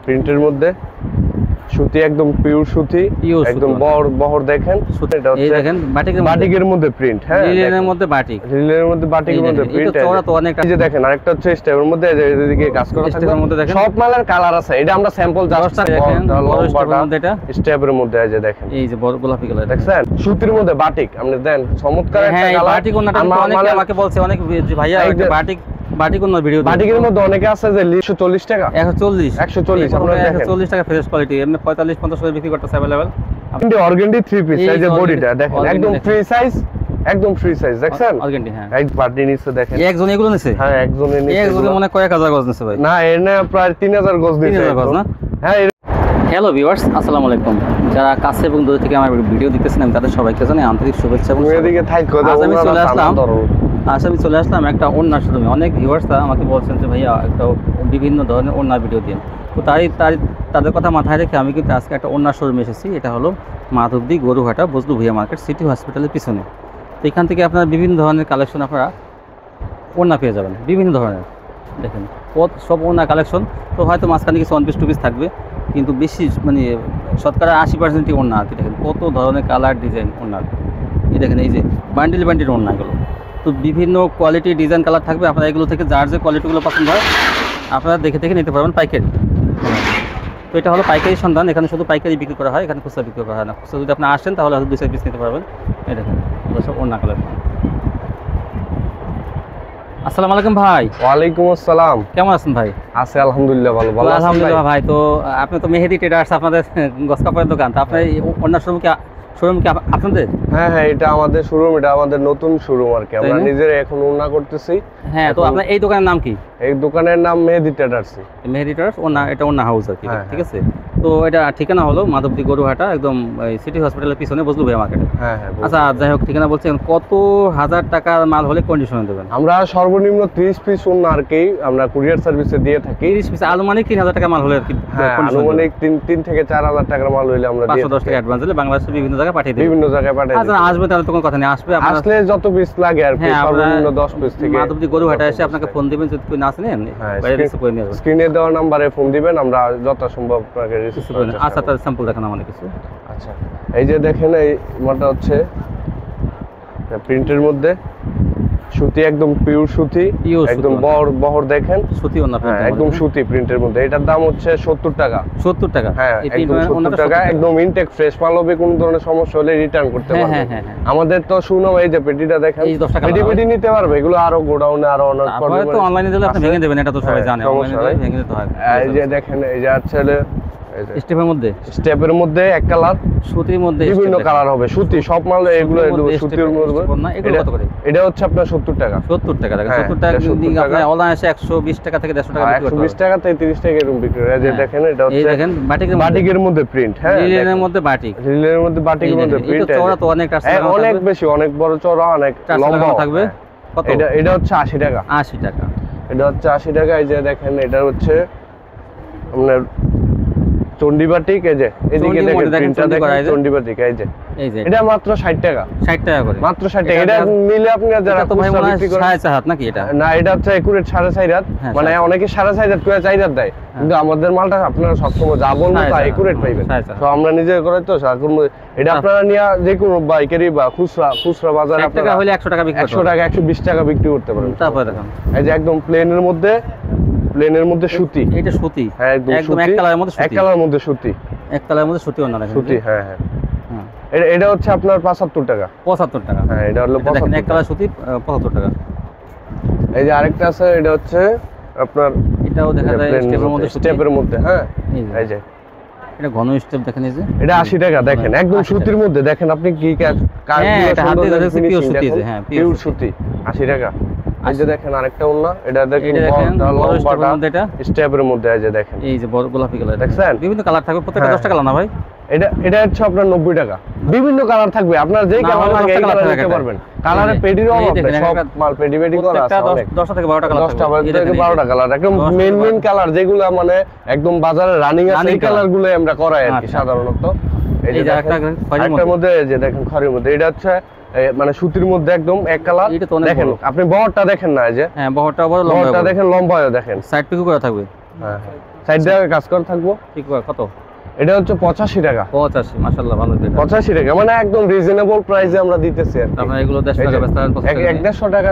প্রিন্টের মধ্যে সুতি, একদম পিওর সুতি, একদম বহর দেখেন। এটা হচ্ছে দেখেন বাটিকের মধ্যে প্রিন্ট, হ্যাঁ লিলেনের মধ্যে বাটিক, লিলেনের মধ্যে বাটিকের মধ্যে প্রিন্ট। এটা চওড়া তো অনেক। এই যে দেখেন আরেকটা হচ্ছে স্টেপের মধ্যে, এদিকে কাজ করা থাকবে, সব মালের কালার আছে। এটা আমরা স্যাম্পল জাস্ট দেখেন, এটা স্টেপের মধ্যে এই যে দেখেন, এই যে গোলাপি কালার দেখছেন সুতির মধ্যে বাটিক। আপনি দেন চমৎকার একটা কালার। বাটিক ওনাটা অনেকে আমাকে বলছে, অনেক ভাইয়া একটা বাটিক কোন ভিডিও, বাটিকের মধ্যে অনেকে আছে যে 140 টাকা, 140 আপনারা দেখেন 140 টাকা ফ্রেশ কোয়ালিটি, এমনি 45-50 করে বিক্রি করতেছে अवेलेबल। কিন্তু অর্গানডি 3 পিস, এই যে বডিটা দেখেন একদম ফ্রি সাইজ, একদম ফ্রি সাইজ দেখছেন অর্গানডি। হ্যাঁ এই পার্টি নিচে দেখেন, একজন এগুলো নিছে। হ্যাঁ একজনের নিচে, একজনে মনে কয়েক হাজার গজ নিছে ভাই। না এনে প্রায় 3000 গজ নিছে। 3000 গজ না? হ্যাঁ। হ্যালো ভিউয়ার্স, আসসালামু আলাইকুম। যারা কাছে এবং দূর থেকে আমার ভিডিও দেখতেছেন আমি তাদের সবাইকে জানাই আন্তরিক শুভেচ্ছা এবং এদিকে থাইকো দাও। আমি চলে আসলাম একটা ওড়নার শোরুমে। অনেক ভিউয়ার্সরা আমাকে বলছেন যে ভাইয়া একটা বিভিন্ন ধরনের ওড়নার ভিডিও দিন, তো তাদের কথা মাথায় রেখে আমি কিন্তু আজকে একটা ওড়নার শোরুমে এসেছি। এটা হলো মাধবদী গরুহাটা বজলু ভুইয়া মার্কেট, সিটি হসপিটালের পিছনে। তো এখান থেকে আপনারা বিভিন্ন ধরনের কালেকশন আপনারা ওড়না পেয়ে যাবেন, বিভিন্ন ধরনের। দেখেন সব ওড়না কালেকশন, তো হয়তো মাঝখানে কিছু 1 পিস 2 পিস থাকবে, কিন্তু বেশি মানে শতকরা 80% ওড়না আর কি। দেখেন কত ধরনের কালার ডিজাইন ওড়নার। এই দেখেন এই যে বান্ডিল ওড়নাগুলো, তো বিভিন্ন কোয়ালিটি ডিজাইন কালার থাকবে। আপনারা এগুলো থেকে যার যে কোয়ালিটিগুলো পছন্দ হয় আপনারা দেখে নিতে পারবেন পাইকারি। তো এটা হলো পাইকারি সন্ধান, এখানে শুধু পাইকারি বিক্রি করা হয়, এখানে খুচরা বিক্রি করা হয় না। খুচরা যদি আপনি আসেন তাহলে হয়তো 2-4 পিস নিতে পারবেন। এই দেখেন সব ওড়না কালার। আসসালামু আলাইকুম ভাই। ওয়ালাইকুম আসসালাম। কেমন আছেন ভাই? আছি আলহামদুলিল্লাহ, ভালো আছেন? আলহামদুলিল্লাহ ভাই। তো আপনি তো মেহেদি ট্রেডার্স, আপনাদের গস কাপড়ের দোকান, তো আপনার ওড়না শোরুম কি আপনাদের? হ্যাঁ হ্যাঁ, এটা আমাদের শোরুম, এটা আমাদের নতুন শোরুম আর কি। আমরা নিজেরা এখন ওড়না করতেছি। হ্যাঁ, তো আপনার এই দোকানের নাম কি? এই দোকানের নাম মেহেদি ট্রেডার্স। মেহেদি ট্রেডার্স ওড়না, এটা ওড়না হাউস আর কি। ঠিক আছে, তো এটা ঠিকানা হলো মাধবদী গরুহাটা, একদম সিটি হসপিটালের পিছনে বজলু ভুইয়া মার্কেট। হ্যাঁ হ্যাঁ। আচ্ছা যাই হোক, ঠিকানা বলছেন, কত হাজার টাকার মাল হলে কন্ডিশনে দেবেন? আমরা সর্বনিম্ন 30 পিস ওড়না আর কি আমরা কুরিয়ার সার্ভিসে দিয়ে থাকি। 30 পিস আনুমানিক 3000 টাকা মাল হলে আর কি। হ্যাঁ, আনুমানিক 3 থেকে 4000 টাকার মাল হইলে আমরা 510 টাকা অ্যাডভান্স দিলে বাংলাদেশের বিভিন্ন জায়গায় পাঠিয়ে দিই। বিভিন্ন জায়গায় পাঠিয়ে দিই। আচ্ছা আসবে তাহলে তো কোনো কথা নেই, আসলে যত পিস লাগে আর কি, সর্বনিম্ন 10 পিস থেকে। মাধবদী গরুহাটা এসে আপনাকে ফোন দিবেন, যদি কেউ না আসেন বাইরে রিসিভ করে নিয়ে আসবেন। স্ক্রিনে দেওয়া নম্বরে ফোন দিবেন, আমরা যথাসম্ভব আপনাকে রিসিভ করব। আচ্ছা তার স্যাম্পল দেখান আমাদের কিছু। আচ্ছা এই যে দেখেন, এই মালটা হচ্ছে প্রিন্টের মধ্যে সুতি, একদম পিওর সুতি, একদম বহর দেখেন সুতি ওড়না, একদম সুতি প্রিন্টের মধ্যে। এটার দাম হচ্ছে 70 টাকা। 70 টাকা? হ্যাঁ একদম 70 টাকা, একদম ইনটেক ফ্রেশ মাল হবে। কোনো ধরনের সমস্যা হলে রিটার্ন করতে পারবে। আমাদের তো শুনো, এই যে পেটিটা দেখেন, পেটি নিতে পারবে। এগুলো আরো গোডাউনে আরো অনেক পরে তো অনলাইনে দিলে আপনি ভেঙে দেবেন, এটা তো সবাই জানে, অনলাইনে দিলে ভেঙে দিতে হয়। এই যে দেখেন, এই যে আছে স্টেপের মধ্যে এক কালার, সুতির মধ্যে বিভিন্ন কালার হবে। সুতি সব মাল এগুলো সুতির মধ্যে। এটা হচ্ছে আপনার 70 টাকা। 70 টাকা দেখেন, 70 টাকা যদি আপনি অনলাইনে 120 টাকা থেকে 150 টাকা বিক্রি করতে 120 টাকা থেকে 30 টাকা এরকম বিক্রি হয়। এই যে দেখেন, এটা হচ্ছে এই দেখেন বাটিকের মধ্যে প্রিন্ট। হ্যাঁ, লিলেনের মধ্যে বাটিক, লিলেনের মধ্যে বাটিকের মধ্যে প্রিন্ট। এটা চওড়া তো অনেক, অনেক বেশি, অনেক বড় চওড়া, অনেক লম্বা থাকবে। কত? এটা হচ্ছে 80 টাকা। 80 টাকা, এটা হচ্ছে 80 টাকা। এই যে দেখেন, এটা হচ্ছে আপনার চন্ডি বাটিক। এই যে এদিকে দেখেন প্রিন্টটা দেখেন, চন্ডি বাটিক। এই যে এটা মাত্র 60 টাকা। 60 টাকা করে, মাত্র 60 টাকা। এটা নিলে আপনি যারা তো ভাই মনে হয় 4.5 হাত নাকি এটা? না, এটা হচ্ছে একুরেট 4.5 হাত। মানে অনেকে 4.5 হাত করে 4 হাত দেয়, কিন্তু আমাদের মালটা আপনারা সবসময় যা বলবো তা একুরেট পাইবেন। তো আমরা নিজে করে তো এটা আপনারা নিয়ে যে কোনো বাইকারি বা খুচরা বাজারে আপনারা হলে 100 টাকা বিক্রি, 100 টাকা 120 টাকা বিক্রি করতে পারেন। তারপরে দেখেন এই যে একদম প্লেনের মধ্যে সুতি। এটা সুতি, হ্যাঁ একদম এক কালারের মধ্যে, এক কালারের মধ্যে সুতি, এক কালারের মধ্যে সুতি ওড়না দেখেন। সুতি, হ্যাঁ হ্যাঁ। এটা হচ্ছে আপনার 75 টাকা। 75 টাকা, হ্যাঁ এটা হলো 75 এক কালার সুতি 75 টাকা। এই যে আরেকটা আছে, এটা হচ্ছে আপনার, এটাও দেখা যায় স্টেপের মধ্যে। হ্যাঁ এই যে এটা ঘন স্টেপ দেখেন, এই যে এটা 80 টাকা। দেখেন একদম সুতির মধ্যে, দেখেন আপনি কি পিওর সুতি, 80 টাকা। এই যে দেখেন আরেকটা ওড়না, এটা দেখেন লম্বাটা স্টেপের মধ্যে। এই যে দেখেন, এই যে গোলাপি কালার দেখছেন, বিভিন্ন কালার থাকবে, প্রত্যেকটা 10 টাকা না ভাই? এটা হচ্ছে আপনার 90 টাকা। বিভিন্ন কালার থাকবে, আপনার যেই কালার লাগে এই কালার নিতে পারবেন। কালারে পেডিরও অভাব নেই, সব মাল পেডি করা আছে। 10 থেকে 12 টাকা কালার, 10 থেকে 12 টাকা কালার, একদম মেইন কালার যেগুলো মানে একদম বাজারে রানিং আছে, এই কালারগুলো আমরা করাই আর কি সাধারণত। এই যে একটা মধ্যে, এই যে দেখেন খয়েরির মধ্যে, এটা হচ্ছে মানে সুতির মধ্যে একদম এক কালার। দেখেন আপনি বহরটা দেখেন না, এই যে হ্যাঁ বহরটা বড়, বহরটা দেখেন, লম্বায়ও দেখেন, সাইড পিকো করা থাকবে। হ্যাঁ সাইড দিয়ে কাজ করা থাকবো। ঠিক কত? এটা হচ্ছে 85 টাকা। 85, মাশাআল্লাহ ভালো দিন। 85 টাকা মানে একদম রিজনেবল প্রাইসে আমরা দিতেছি আর কি। আপনারা এগুলো 150 টাকা বেচতে পারেন, 150 টাকা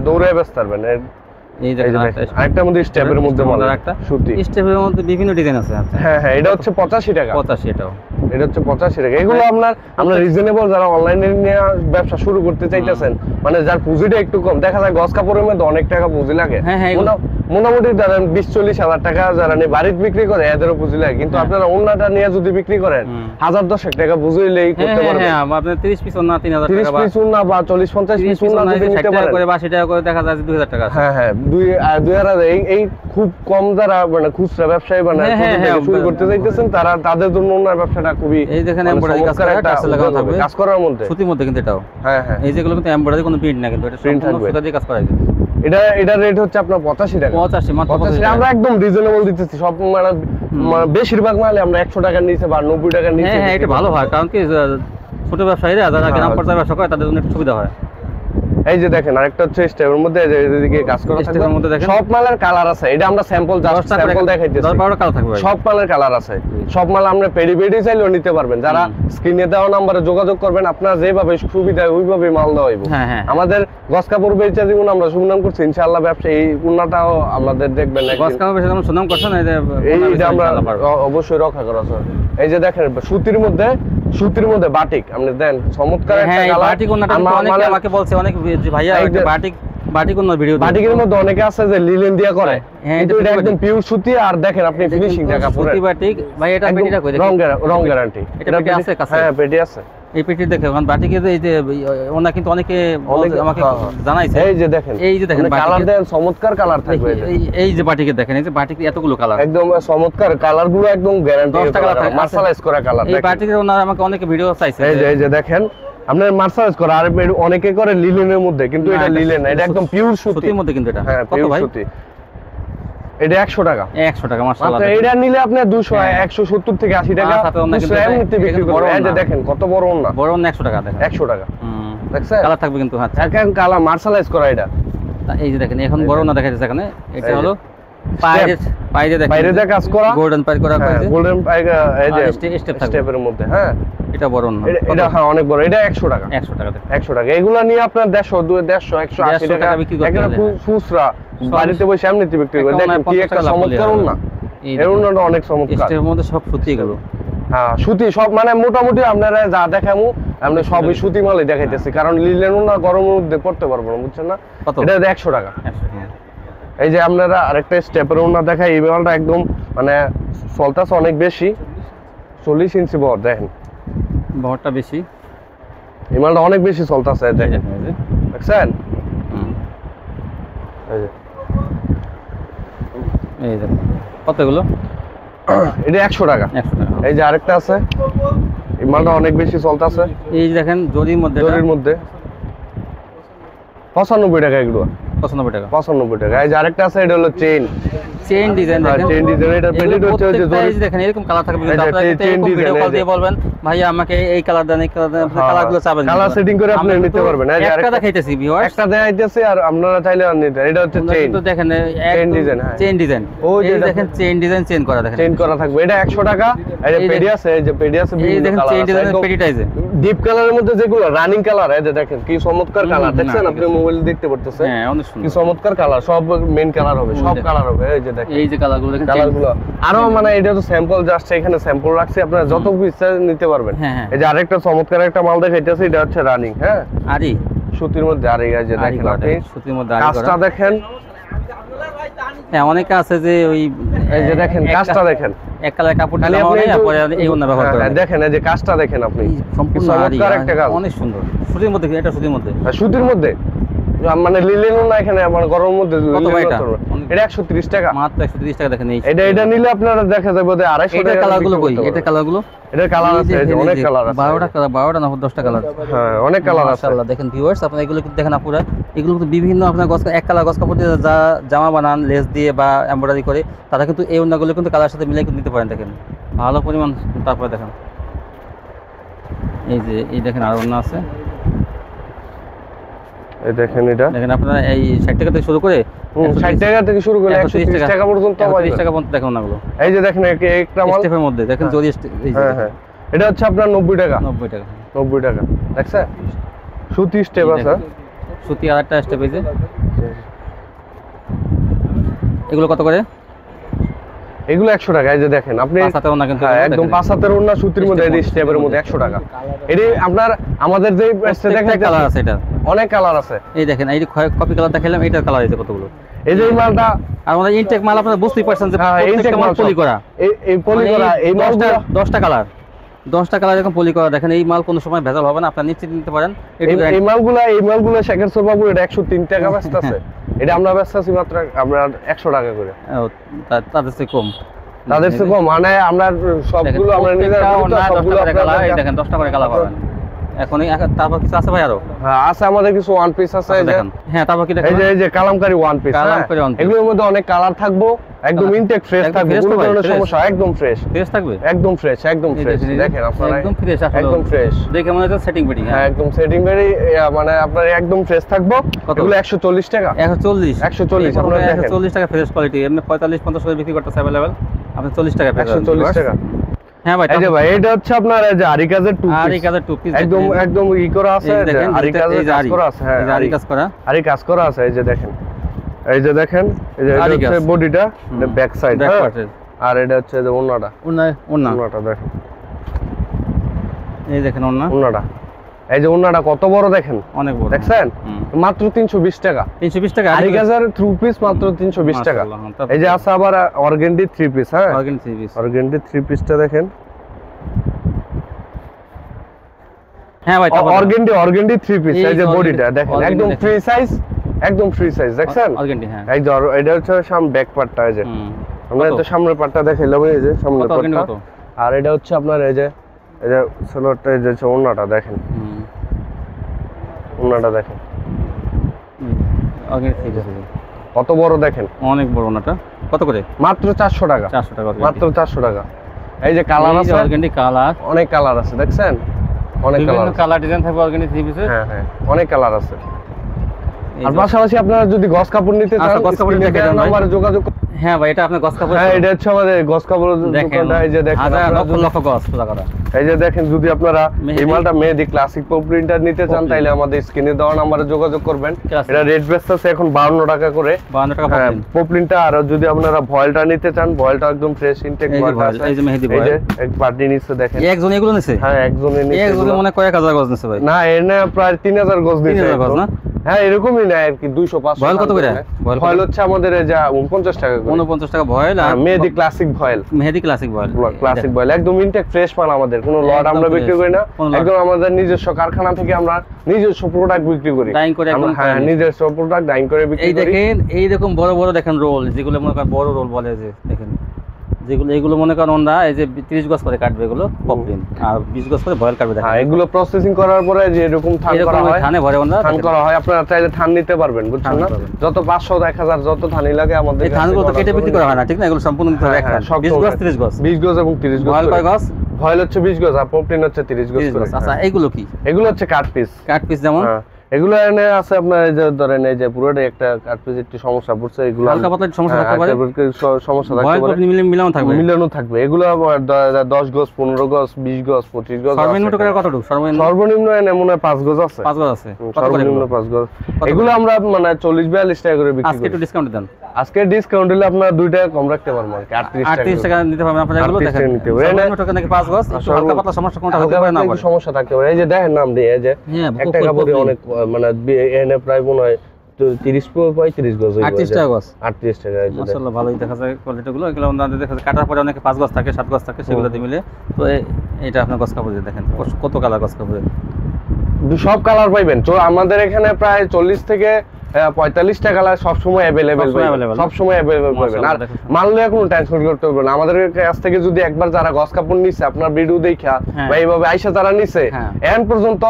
দৌড়ে বেচতে পারবেন। এই দেখেন আরেকটা মধ্যে স্টেপের মধ্যে একটা সুতি, স্টেপের মধ্যে বিভিন্ন ডিজাইন আছে। হ্যাঁ হ্যাঁ, এটা হচ্ছে 85 টাকা। 85, এটাও এটা হচ্ছে 85 টাকা। এগুলো আমরা রিজনেবল, যারা অনলাইনে নিয়ে ব্যবসা শুরু করতে চাইতেছেন, মানে যার পুঁজিটা একটু কম, দেখা যায় গস কাপড়ের মধ্যে অনেক টাকা পুঁজি লাগে। মোটামুটি ধরেন 20-40 হাজার টাকা যারা নিয়ে বাড়িতে বিক্রি করে এদেরও পুঁজি লাগে, কিন্তু আপনারা অন্যটা নিয়ে যদি বিক্রি করেন 1000-10 টাকা পুঁজি হলেই করতে পারবেন। হ্যাঁ, আপনি 30 পিস না 3000 টাকা, 30 পিস না বা 40-50 পিস না যদি নিতে পারেন করে 80 টাকা করে দেখা যায় 2000 টাকা। হ্যাঁ হ্যাঁ, 2000 এই খুব কম যারা মানে খুচরা ব্যবসায়ী মানে শুরু করতে চাইতেছেন, তাদের জন্য ওনার ব্যবসাটা খুবই, এই দেখেন এমব্রয়ডারি কাজ করা, টাসেল লাগানো থাকবে কাজ করার মধ্যে, সুতির মধ্যে কিন্তু এটাও। হ্যাঁ হ্যাঁ, এই যেগুলো কিন্তু এমব্রয়ডারি, কোনো প্রিন্ট না, কিন্তু এটা সম্পূর্ণ সুতা দিয়ে কাজ করা আছে। এটা রেট হচ্ছে আপনার 85 টাকা। 85 মাত্র 85। আমরা একদম রিজনেবল দিতেছি সব, মানে বেশিরভাগ মালে আমরা 100 টাকার নিচে বা 90 টাকার নিচে। হ্যাঁ, এটা ভালো হয়, কারণ কি ছোট ব্যবসায়ীরা যারা গ্রাম পর্যায়ে ব্যবসা করে তাদের জন্য একটু সুবিধা হয়। এই যে দেখেন আরেকটা হচ্ছে স্টেপের মধ্যে এদিকে কাজ করা থাকবে, সব মালের কালার আছে। এটা আমরা স্যাম্পল দেখাইতেছি, 10-12টা কালার থাকবে, সব মালের কালার আছে। সব মাল আমরা পেডি চাইলেও নিতে পারবেন। যারা স্ক্রিনে দেওয়া নম্বরে যোগাযোগ করবেন, আপনারা যেভাবে সুবিধা ওইভাবে মাল দেওয়া হইব। আমাদের গস কাপড় বেচা জীবন আমরা সুনাম করছি, ইনশাআল্লাহ ব্যবসা এই উন্নতাও আমাদের দেখবেন। গস কাপড় বেচা আমরা সুনাম করছেন, এইটা আমরা অবশ্যই রক্ষা করা আছে। এই যে দেখেন সুতির মধ্যে বাটিক আপনি দেন, চমৎকার একটা কালার। বাটিক ওন্নাটা অনেকে আমাকে বলছে, অনেক ভাইয়া একটা বাটিক ওন্নার ভিডিও, বাটিকের মধ্যে অনেকে আছে যে লিলেন দিয়া করে, কিন্তু এটা একদম পিওর সুতি। আর দেখেন আপনি ফিনিশিং দেখা পুরো সুতি বাটিক। ভাই এটা পেটিটা কই দেখেন, রং গ্যারান্টি। এটা পেটি আছে কাছে? হ্যাঁ, পেটি আছে। এই পেটি দেখে কারণ বাটিকের এই যে ওনা কিন্তু অনেকে আমাকে জানাইছে। এই যে দেখেন কালার দেন, চমৎকার কালার থাকবে। এই যে বাটিকের দেখেন, এই যে বাটিকের এতগুলো কালার, একদম চমৎকার কালার গুলো, একদম গ্যারান্টি 10টা কালার থাকে, মার্শালাইজ করা কালার। এই বাটিকের ওনারা আমাকে অনেকে ভিডিও চাইছে। এই যে দেখেন আপনার মার্শালাইজ করা, আর অনেকে করে লিলেনের মধ্যে, কিন্তু এটা লিলেন না, এটা একদম পিওর সুতির মধ্যে। কিন্তু এটা কত ভাই? এটা 100 টাকা। 100 টাকা, মাশাআল্লাহ। এটা নিলে আপনি 200 170 থেকে 80 টাকা এমনিতে বিক্রি করবেন। এই যে দেখেন কত বড় ওন্না, বড় ওন্না 100 টাকা দেখেন, 100 টাকা। দেখছেন কালার থাকবে কিন্তু। হ্যাঁ, এখন কালার মার্শালাইজ করা এটা। এই যে দেখেন এখন বড় ওন্না দেখাইতেছে এখানে। এটা হলো পাইরে দেখেন, পাইরে দিয়ে কাজ করা, গোল্ডেন পাইর করা আছে, গোল্ডেন পাইর। এই যে স্টেপের মধ্যে। হ্যাঁ, এটা বড় ওন্না, এটা হ্যাঁ অনেক বড়। এটা 100 টাকা। 100 টাকা, 100 টাকা। এগুলা নিয়ে আপনার 150 180 টাকা বিক্রি করতে পারবেন। খুচরা বাড়িতে বসে এমনিতে বিক্রি করে। দেখেন কি একটা চমৎকার ওন্না, এই ওন্নাটা অনেক চমৎকার। স্টেপের মধ্যে সব সুতি এগুলো। হ্যাঁ, সুতি সব, মানে মোটামুটি আপনারা যা দেখামু আমরা সবই সুতি মালই দেখাইতেছি, কারণ লিলেন ওন্না গরমের মধ্যে পড়তে পারবো না, বুঝছেন না। এটা 100 টাকা। এই যে আপনারা আরেকটা স্টেপের ওন্না দেখাই, এই মালটা একদম মানে চলতেছে অনেক বেশি, 40 ইঞ্চি বহর। দেখেন বহরটা বেশি, এই মালটা অনেক বেশি চলতেছে। দেখেন, দেখছেন? এই যে কতগুলো? এটা 100 টাকা। 100 টাকা। এই যে আরেকটা আছে, এই মালটা অনেক বেশি চলতেছে। এই যে দেখেন জরির মধ্যে, 95 টাকা। এগুলো 95 টাকা। 95 টাকা। এই যে আরেকটা আছে, এটা হলো চেইন ডিজাইন। দেখেন চেইন ডিজাইন, এটা পেটেড হচ্ছে ওই যে এই যে দেখেন এরকম কালার থাকবে, কিন্তু আপনারা এরকম ভিডিও কল দিয়ে বলবেন ভাই আমাকে এই কালার দেন, এই কালার দেন, আপনি কালারগুলো চাবেন, কালার সেটিং করে আপনি নিতে পারবেন। এই যে একটা দেখাইতেছি ভিউয়ার্স, একটা দেখাইতেছি, আর আপনারা চাইলে নিতে। এটা হচ্ছে চেইন, তো দেখেন চেইন ডিজাইন। হ্যাঁ, চেইন ডিজাইন। ওই যে দেখেন চেইন ডিজাইন, চেইন করা দেখেন, চেইন করা থাকবে। এটা 100 টাকা। এই যে পেডি আছে, এই যে পেডি আছে, এই দেখেন চেইন ডিজাইন পেডিটা আছে ডিপ কালারের মধ্যে, যেগুলো রানিং কালার। এই যে দেখেন কি চমৎকার কালার, দেখছেন? আপনি মোবাইল দেখতে পারতেছেন। হ্যাঁ, অনেক সুন্দর, কি চমৎকার কালার, সব মেইন কালার হবে, সব কালার হবে। এই যে দেখেন, এই যে কালারগুলো দেখেন, কালারগুলো আরো মানে এটা তো স্যাম্পল, জাস্ট এখানে স্যাম্পল রাখছি, আপনারা যত ইচ্ছা নিতে পারবেন। এই যে আরেকটা চমৎকার একটা মাল দেখাইতেছি, এটা হচ্ছে রানিং। হ্যাঁ, আরি সুতির মধ্যে আরি। এই যে দেখেন আপনি সুতির মধ্যে আরি করা, কাজটা দেখেন। হ্যাঁ, অনেকে আছে যে ওই, এই যে দেখেন কাজটা দেখেন, এক কালার কাপড় দিলে আপনি পরে এই ওন্না ব্যবহার করেন। দেখেন এই যে কাজটা দেখেন আপনি, সম্পূর্ণ চমৎকার একটা কাজ, অনেক সুন্দর। সুতির মধ্যে, এটা সুতির মধ্যে, সুতির মধ্যে মানে লিলেনও না, এখানে মানে গরমের মধ্যে। এটা 130 টাকা, মাত্র 130 টাকা। দেখেন এই এটা নিলে আপনারা দেখা যাবে 250 টাকা। কালারগুলো কই? এটা কালারগুলো, এটার কালার আছে, অনেক কালার আছে, 12টা কালার, 12টা না 10টা কালার। হ্যাঁ, অনেক কালার আছে। মাশাআল্লাহ। দেখেন ভিউয়ার্স, আপনারা এগুলো কিন্তু দেখেন, আপুরা এগুলো কিন্তু বিভিন্ন আপনার এক কালার গস কাপড় দিয়ে যা জামা বানান, লেস দিয়ে বা এমব্রয়ডারি করে, তারা কিন্তু এই ওন্নাগুলো কিন্তু কালার সাথে মিলাই কিন্তু নিতে পারেন। দেখেন ভালো পরিমাণ। তারপরে দেখেন এই যে এই দেখেন আরো ওন্না আছে, এই দেখেন এটা দেখেন আপনারা এই 60 টাকা থেকে শুরু করে 60 টাকা থেকে শুরু করে 130 টাকা পর্যন্ত 30 টাকা পর্যন্ত দেখুন নাগুলো। এই যে দেখেন একটা মাল স্টেপের মধ্যে দেখেন জরি এই যে হ্যাঁ এটা হচ্ছে আপনার 90 টাকা 90 টাকা 90 টাকা দেখছেন সুতি স্টেপ আছে সুতি আরেকটা স্টেপ এই যে এগুলো কত করে? এগুলো 100 টাকা। এই যে দেখেন আপনি পাঁচ হাতের ওড়না কিন্তু একদম 5 হাতের ওড়না সুতির মধ্যে এই স্টেপের মধ্যে 100 টাকা। এটি আপনার আমাদের যে দেখেন কালার আছে, এটা অনেক কালার আছে। এই দেখেন এই যে কপি কালার দেখালাম, এটার কালার আছে কতগুলো। এই যে মালটা আর আমাদের ইনটেক মাল আপনারা বুঝতেই পারছেন যে প্রত্যেকটা মাল পলি করা, এই পলি করা এই মালটা 10টা কালার 10টা কালার এরকম পলি করা। দেখেন এই মাল কোনো সময় ভেজাল হবে না, আপনারা নিশ্চিত নিতে পারেন। এই মালগুলো শেখের সোবাবু এটা 103 টাকা বেচতেছে, এটা আমরা বেচতেছি মাত্র আমরা 100 টাকা করে। তাদের চেয়ে কম, তাদের চেয়ে কম মানে আমরা সবগুলো আমরা নিজেরা সবগুলো আপনারা দেখেন 10টা করে কালার পাবেন। এখন তারপর কিছু আছে ভাই আরো? হ্যাঁ আছে, আমাদের কিছু ওয়ান পিস আছে। দেখেন হ্যাঁ তারপর কি দেখেন এই যে কালামকারী ওয়ান পিস, এগুলোর মধ্যে অনেক কালার থাকবো, একদম ইনটেক ফ্রেশ থাকবে, কোনো ধরনের সমস্যা একদম ফ্রেশ থাকবে, একদম ফ্রেশ একদম ফ্রেশ। দেখেন আপনারা একদম ফ্রেশ, একদম ফ্রেশ দেখে মনে হচ্ছে সেটিং বেডিং। হ্যাঁ একদম সেটিং বেডি মানে আপনার একদম ফ্রেশ থাকবো। এগুলো 140 টাকা 140 আপনারা দেখেন 140 টাকা ফ্রেশ কোয়ালিটি। এমনি 45-50 করে বিক্রি করতেছে अवेलेबल, আপনি 40 টাকা পেয়ে যাবেন 140 টাকা। হ্যাঁ ভাই এই যে ভাই এটা হচ্ছে আপনার এই যে আরিকাজের টু পিস, আরিকাজের টু পিস একদম ই করা আছে, আরিকাজের কাজ করা আছে। হ্যাঁ আরি কাজ করা আছে। এই যে দেখেন এই যে হচ্ছে বডিটা, ব্যাক সাইড, আর এটা হচ্ছে যে ওন্নাটা দেখেন, এই দেখেন ওন্নাটা এই যে ওন্নাটা কত বড় দেখেন, অনেক বড় দেখছেন মাত্র 320 টাকা 320 টাকা আরিকাজের টু পিস মাত্র 320 টাকা। এই যে আছে আবার অর্গানডি থ্রি পিস, হ্যাঁ অর্গানডি থ্রি পিসটা দেখেন। হ্যাঁ ভাই অর্গানডি থ্রি পিস, এই যে বডিটা দেখেন একদম ফ্রি সাইজ, একদম ফ্রি সাইজ দেখছেন অর্গানডি। হ্যাঁ এই যে এটা হচ্ছে সামনে ব্যাক পার্টটা, এই যে আমরা তো সামনের পার্টটা দেখাইলাম, এই যে সামনের পার্টটা। আর এটা হচ্ছে আপনার এই যে সোলোটা, এই যে ওন্নাটা দেখেন, ওন্নাটা দেখেন কত বড় দেখেন, অনেক বড় ওন্নাটা। কত করে? মাত্র 400 টাকা 400 টাকা মাত্র 400 টাকা। এই যে কালার আছে, অর্গানডি কালার অনেক কালার আছে দেখছেন, অনেক কালার ডিজাইন থাকবে অর্গানডি থ্রি পিসে। হ্যাঁ অনেক কালার আছে। আর পাশাপাশি আপনারা যদি গস কাপড় নিতে চান, গস কাপড় নিতে নম্বরে যোগাযোগ। হ্যাঁ ভাই এটা আপনার গস কাপড়। হ্যাঁ এটা হচ্ছে আমাদের গস কাপড় দোকানটা। এই যে দেখেন লক্ষ গস টাকা। এই যে দেখেন যদি আপনারা এই মালটা মেহেদি ক্লাসিক প্রিন্টার নিতে চান তাহলে আমাদের স্ক্রিনে দেওয়া নম্বরে যোগাযোগ করবেন। এটা রেট বেচতেছে এখন 52 টাকা করে, 52 টাকা পপলিনটা। আর যদি আপনারা ভয়েলটা নিতে চান, ভয়েলটা একদম ফ্রেশ ইনটেক ভয়েল আছে। এই যে মেহেদি ভয়েল, এই যে এক পার্টি নিচে দেখেন একজন এগুলো নিছে। হ্যাঁ একজনে নিছে, একজনে মনে কয়েক হাজার গজ নিছে ভাই। না এনে প্রায় 3000 গজ নিছে। 3000 গজ না? হ্যাঁ এরকমই না আর কি, 200-500। ভয়েল কত করে? ভয়েল হচ্ছে আমাদের এই যে 49 টাকা করে। 49 টাকা ভয়েল। আর মেহেদি ক্লাসিক ভয়েল, মেহেদি ক্লাসিক ভয়েল, ক্লাসিক ভয়েল একদম ইনটেক ফ্রেশ মাল। আমাদের কোনো লট আমরা বিক্রি করি না, একদম আমাদের নিজস্ব কারখানা থেকে আমরা নিজস্ব প্রোডাক্ট বিক্রি করি, ডাইং করে একদম। হ্যাঁ নিজস্ব প্রোডাক্ট ডাইং করে বিক্রি করি। এই দেখেন এই রকম বড় বড় দেখেন রোল, যেগুলো মনে করেন বড় রোল বলে, যে দেখেন যেগুলো এগুলো মনে করেন ওরা এই যে 30 গজ করে কাটবে এগুলো পপলিন, আর 20 গজ করে ভয়েল কাটবে। দেখেন এগুলো প্রসেসিং করার পরে যে এরকম থান করা হয়, থানে ভরে ওরা থান করা হয়। আপনারা চাইলে থান নিতে পারবেন, বুঝছেন না? যত 500 1000 যত থানই লাগে আমাদের এই থানগুলো তো কেটে বিক্রি করা হয় না, ঠিক না? এগুলো সম্পূর্ণ নিতে হবে একটা 20 গজ 30 গজ, 20 গজ এবং 30 গজ। ভয়েল কয় গজ? ভয়েল হচ্ছে 20 গজ আর পপলিন হচ্ছে 30 গজ করে। আচ্ছা এগুলো কি? এগুলো হচ্ছে কাট পিস। কাট পিস যেমন এগুলো এনে আছে আপনার এই যে ধরেন এই যে পুরোটাই একটা কাট পিস একটু সমস্যা পড়ছে, এগুলো হালকা পাতলা সমস্যা থাকতে পারে, সমস্যা থাকতে পারে, মিলানো থাকবে, মিলানো থাকবে। এগুলো 10 গজ 15 গজ 20 গজ 25 গজ। সর্বনিম্ন করে কতটুকু? সর্বনিম্ন এনে মনে হয় 5 গজ আছে। 5 গজ আছে সর্বনিম্ন 5 গজ। এগুলো আমরা মানে 40-42 টাকা করে বিক্রি করি। আজকে একটু ডিসকাউন্ট দেন। আজকে ডিসকাউন্ট দিলে আপনারা 2 টাকা কম রাখতে পারবেন আর কি, 38 টাকা নিতে পারবেন আপনারা। এগুলো দেখেন সর্বনিম্ন টাকা নাকি 5 গজ, একটু হালকা পাতলা সমস্যা কোনটা হতে পারে না, একটু সমস্যা থাকতে পারে। এই যে দেখেন নাম দিয়ে এই যে একটা কাপড়ে অনেক মানে এনে প্রায় মনে হয় 30-35 গজ, 38 টাকা গজ, 38 টাকা। মাশাআল্লাহ ভালোই দেখা যায় কোয়ালিটিগুলো। এগুলো আমাদের দেখা যায় কাটার পরে অনেকে 5 গজ থাকে 7 গজ থাকে, সেগুলো দিয়ে মিলে। তো এটা আপনার গজ কাপড় দিয়ে দেখেন কত কালার গজ কাপড়ে, সব কালার পাইবেন। তো আমাদের এখানে প্রায় 40 থেকে 45 টাকা কালার সব সময় अवेलेबल পাবেন, সব সময় अवेलेबल পাবেন। আর মাল নিয়ে কোনো টেনশন করতে হবে না। আমাদের কাছ থেকে যদি একবার যারা গস কাপড় নিছে আপনার ভিডিও দেখা বা এইভাবে আইসা যারা নিছে এখন পর্যন্ত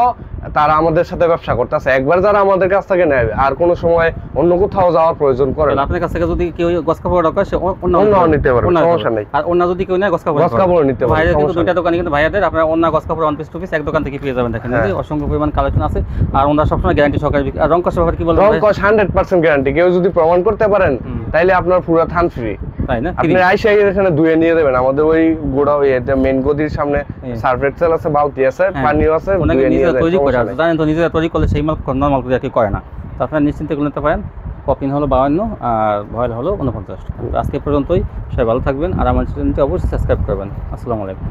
তারা আমাদের সাথে ব্যবসা করতেছে। একবার যারা আমাদের কাছ থেকে নেয় আর কোনো সময় অন্য কোথাও যাওয়ার প্রয়োজন করে না। আপনার কাছ থেকে যদি কেউ গস কাপড় অর্ডার করে সে অন্য নিতে পারবে, সমস্যা নেই। আর অন্য যদি কেউ নেয় গস কাপড় নিতে পারবে। ভাইদের কিন্তু দুইটা দোকানে কিন্তু ভাইয়াদের আপনারা অন্য গস কাপড় ওয়ান পিস টু পিস এক দোকান থেকে পেয়ে যাবেন। দেখেন অসংখ্য পরিমাণ কালেকশন আছে আর ওনারা সবসময় গ্যারান্টি সহকারে। আর রং কস ব্যাপারে কি বলবেন? রং কস 100% গ্যারান্টি। কেউ যদি প্রমাণ করতে পারেন তাইলে আপনার পুরো থান ফ্রি, তাই না? আপনি আইসা এখানে ধুয়ে নিয়ে দেবেন। আমাদের ওই গোড়া এটা মেইন গদির সামনে সার্ফ এক্সেল আছে, বালতি আছে, পানিও আছে, ধুয়ে নিয়ে দেন। তৈরি করে জানেন তো, নিজেরা তৈরি করলে সেই মাল নরমাল করে কি করে না। তো আপনারা নিশ্চিন্তে নিতে পারেন। পপিন হলো 52 আর ভয়েল হলো 49। আজকে পর্যন্তই, সবাই ভালো থাকবেন আর আমার চ্যানেলটি অবশ্যই সাবস্ক্রাইব করবেন। আসসালামু আলাইকুম।